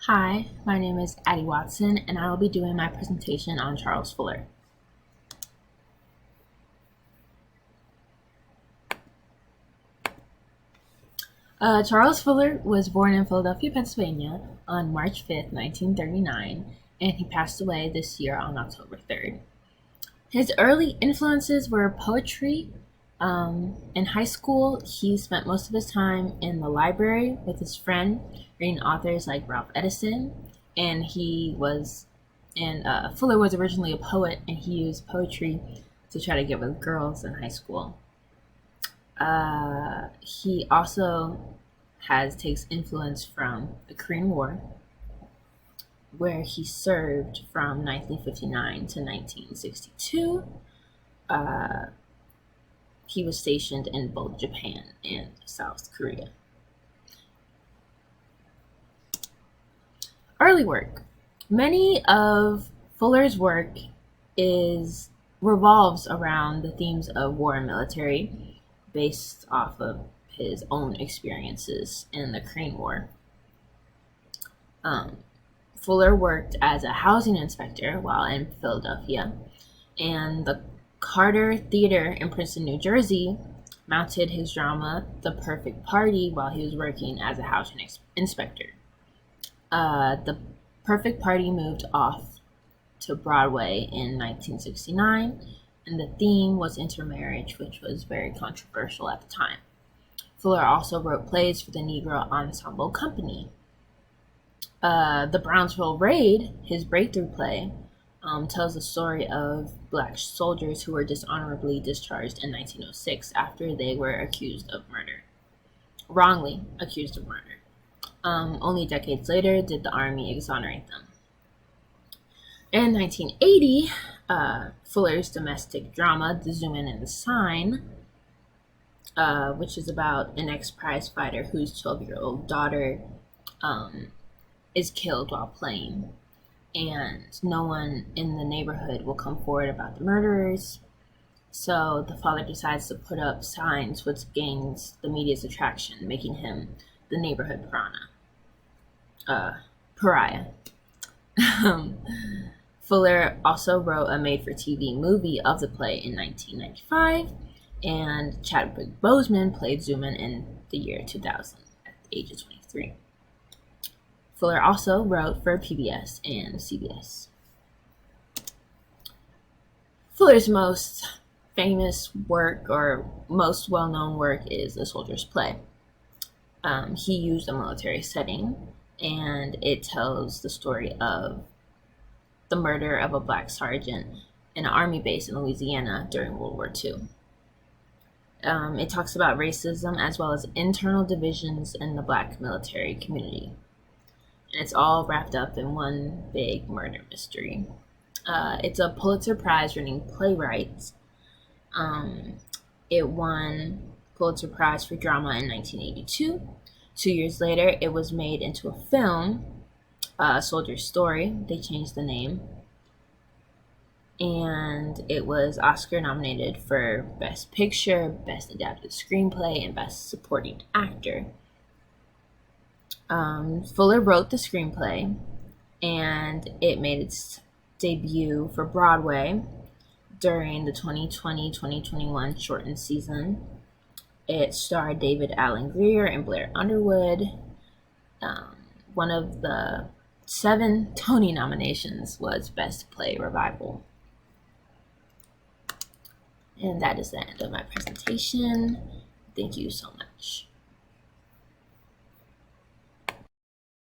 Hi, my name is Addie Watson, and I will be doing my presentation on Charles Fuller. Charles Fuller was born in Philadelphia, Pennsylvania on March 5th, 1939, and he passed away this year on October 3rd. His early influences were poetry. In high school, he spent most of his time in the library with his friend, reading authors like Ralph Edison, and Fuller was originally a poet, and he used poetry to try to get with girls in high school. He also takes influence from the Korean War, where he served from 1959 to 1962. He was stationed in both Japan and South Korea. Early work. Many of Fuller's work revolves around the themes of war and military, based off of his own experiences in the Korean War. Fuller worked as a housing inspector while in Philadelphia, and the Carter Theater in Princeton, New Jersey, mounted his drama The Perfect Party while he was working as a housing inspector. The Perfect Party moved off to Broadway in 1969, and the theme was intermarriage, which was very controversial at the time. Fuller also wrote plays for the Negro Ensemble Company. The Brownsville Raid, his breakthrough play, tells the story of Black soldiers who were dishonorably discharged in 1906 after they were wrongly accused of murder. Only decades later did the Army exonerate them. In 1980, Fuller's domestic drama, The Zoom-In and the Sign, which is about an ex-prize fighter whose 12-year-old daughter is killed while playing, and no one in the neighborhood will come forward about the murderers. So the father decides to put up signs, which gains the media's attraction, making him the neighborhood pariah. Fuller also wrote a made-for-TV movie of the play in 1995, and Chadwick Boseman played Zoom-In in the year 2000 at the age of 23. Fuller also wrote for PBS and CBS. Fuller's most famous work, or most well-known work, is The Soldier's Play. He used a military setting, and it tells the story of the murder of a Black sergeant in an army base in Louisiana during World War II. It talks about racism as well as internal divisions in the Black military community. And it's all wrapped up in one big murder mystery. It's a Pulitzer Prize-winning playwright. It won Pulitzer Prize for Drama in 1982. 2 years later, it was made into a film, Soldier's Story. They changed the name. And it was Oscar nominated for Best Picture, Best Adapted Screenplay, and Best Supporting Actor. Fuller wrote the screenplay, and it made its debut for Broadway during the 2020-2021 shortened season. It starred David Alan Grier and Blair Underwood. One of the 7 Tony nominations was Best Play Revival. And that is the end of my presentation. Thank you so much.